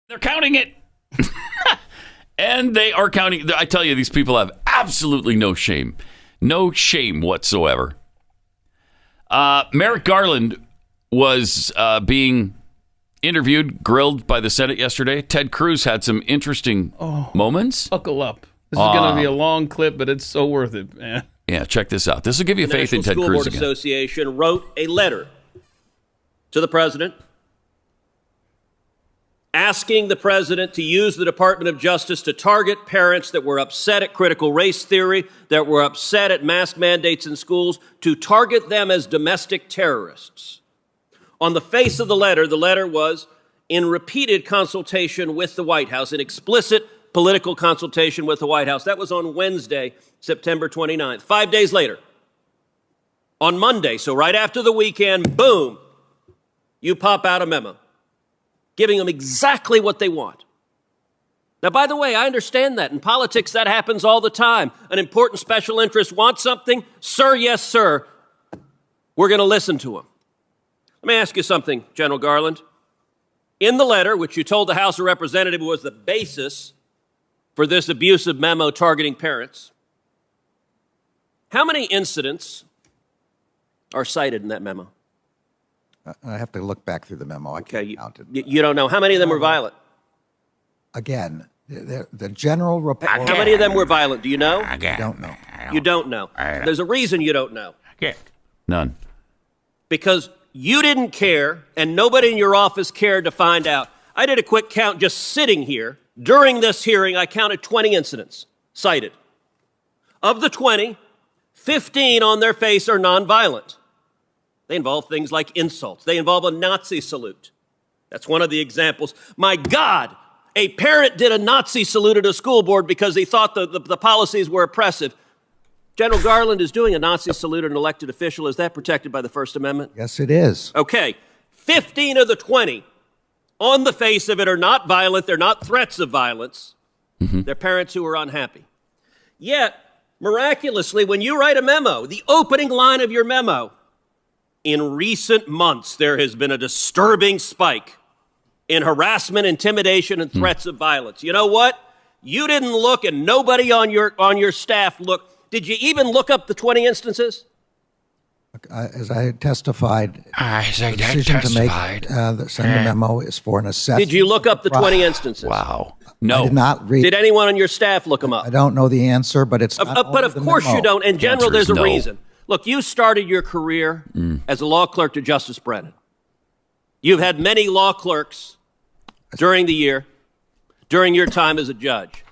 They're counting it. And they are counting. I tell you, these people have absolutely no shame. No shame whatsoever. Merrick Garland was being interviewed, grilled by the Senate yesterday. Ted Cruz had some interesting moments. Buckle up. This is going to be a long clip, but it's so worth it, man. Yeah, check this out. This will give you faith in Ted Cruz again. The National School Board Association wrote a letter to the president asking the president to use the Department of Justice to target parents that were upset at critical race theory, that were upset at mask mandates in schools, to target them as domestic terrorists. On the face of the letter was in repeated consultation with the White House, in explicit political consultation with the White House. That was on Wednesday, September 29th. 5 days later, on Monday, so right after the weekend, boom, you pop out a memo giving them exactly what they want. Now, by the way, I understand that. In politics, that happens all the time. An important special interest wants something. Sir, yes, sir. We're going to listen to them. Let me ask you something, General Garland. In the letter, which you told the House of Representatives was the basis for this abusive memo targeting parents, how many incidents are cited in that memo? I have to look back through the memo. I can't count it. You don't know. How many of them were violent? Again, the general report. How many of them were violent? Do you know? I don't know. You don't know. There's a reason you don't know. None. Because you didn't care, and nobody in your office cared to find out. I did a quick count just sitting here. During this hearing, I counted 20 incidents cited. Of the 20, 15 on their face are nonviolent. They involve things like insults. They involve a Nazi salute. That's one of the examples. My God, a parent did a Nazi salute at a school board because he thought the policies were oppressive. General Garland is doing a Nazi salute at an elected official. Is that protected by the First Amendment? Yes, it is. Okay. 15 of the 20 on the face of it are not violent. They're not threats of violence. They're parents who are unhappy. Yet, miraculously, when you write a memo, the opening line of your memo, in recent months, there has been a disturbing spike in harassment, intimidation, and threats of violence. You know what? You didn't look, and nobody on your staff looked. Did you even look up the 20 instances? As I testified, the decision to make send the memo is for an assessment. Did you look up the 20 instances? Wow. No. I did not read. Did anyone on your staff look them up? I don't know the answer, but it's not but of course you don't. In general, there's a reason. Look, you started your career as a law clerk to Justice Brennan. You've had many law clerks during the year, during your time as a judge.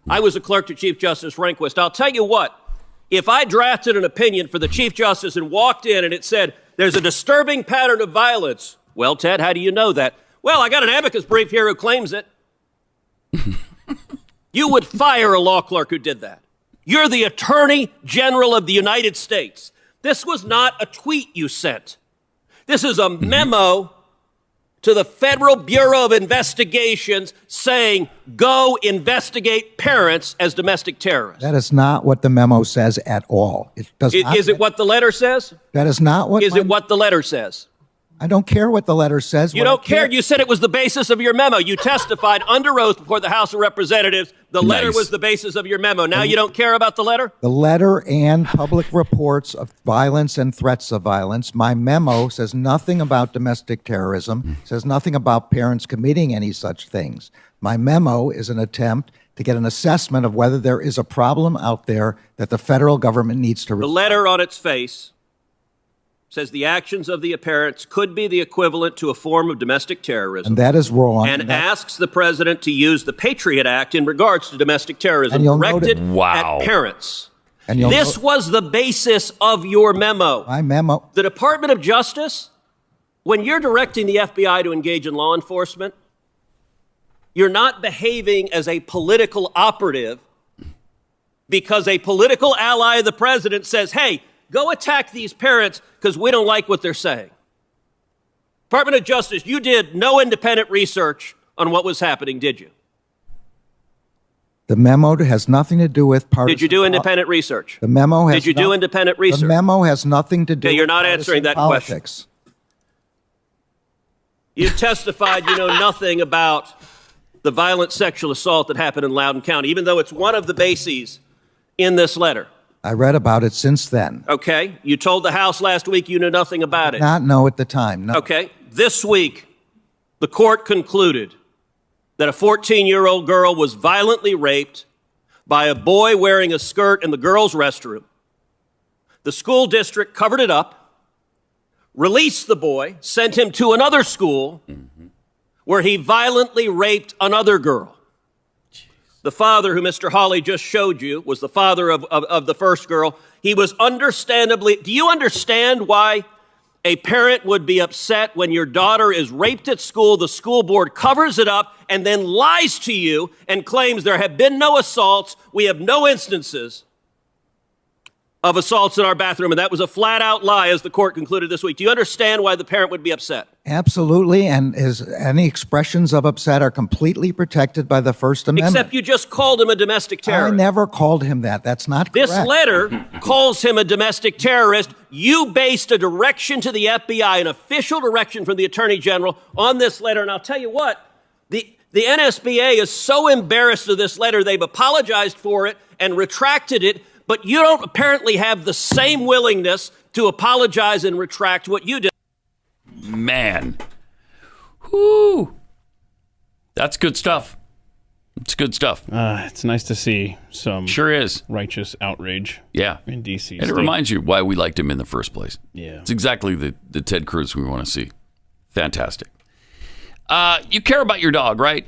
I was a clerk to Chief Justice Rehnquist. I'll tell you what, if I drafted an opinion for the Chief Justice and walked in and it said, there's a disturbing pattern of violence, well, Ted, how do you know that? Well, I got an amicus brief here who claims it. You would fire a law clerk who did that. You're the Attorney General of the United States. This was not a tweet you sent. This is a memo to the Federal Bureau of Investigations saying, go investigate parents as domestic terrorists. That is not what the memo says at all. It does not. Is it what the letter says? That is not what. Is it what the letter says? I don't care what the letter says. You don't care. You said it was the basis of your memo. You testified under oath before the House of Representatives. The letter was the basis of your memo. Now you don't care about the letter? The letter and public reports of violence and threats of violence. My memo says nothing about domestic terrorism, says nothing about parents committing any such things. My memo is an attempt to get an assessment of whether there is a problem out there that the federal government needs to resolve. The letter on its face says the actions of the parents could be the equivalent to a form of domestic terrorism. And that is wrong. And asks the president to use the Patriot Act in regards to domestic terrorism directed at parents. And this was the basis of your memo. My memo. The Department of Justice, when you're directing the FBI to engage in law enforcement, you're not behaving as a political operative because a political ally of the president says, hey, go attack these parents because we don't like what they're saying. Department of Justice, you did no independent research on what was happening, did you? The memo has nothing to do with partisan. Did you do independent research? The memo has. Did you do independent research? The memo has nothing to do with you're not answering that politics. question. You testified you know nothing about the violent sexual assault that happened in Loudoun County, even though it's one of the bases in this letter. I read about it since then. Okay. You told the House last week you knew nothing about it. Not know at the time. No. Okay. This week, the court concluded that a 14-year-old girl was violently raped by a boy wearing a skirt in the girls' restroom. The school district covered it up, released the boy, sent him to another school where he violently raped another girl. The father, who Mr. Hawley just showed you, was the father of the first girl. He was understandably... Do you understand why a parent would be upset when your daughter is raped at school, the school board covers it up, and then lies to you and claims there have been no assaults, we have no instances of assaults in our bathroom, and that was a flat-out lie, as the court concluded this week? Do you understand why the parent would be upset? Absolutely, and any expressions of upset are completely protected by the First Amendment. Except you just called him a domestic terrorist. I never called him that. That's not correct. This letter calls him a domestic terrorist. You based a direction to the FBI, an official direction from the Attorney General, on this letter, and I'll tell you what, the NSBA is so embarrassed of this letter, they've apologized for it and retracted it, but you don't apparently have the same willingness to apologize and retract what you did. Man. Whoo. That's good stuff. It's good stuff. It's nice to see some Sure is. righteous outrage Yeah. in D.C. And it reminds you why we liked him in the first place. Yeah. It's exactly the Ted Cruz we want to see. Fantastic. You care about your dog, right?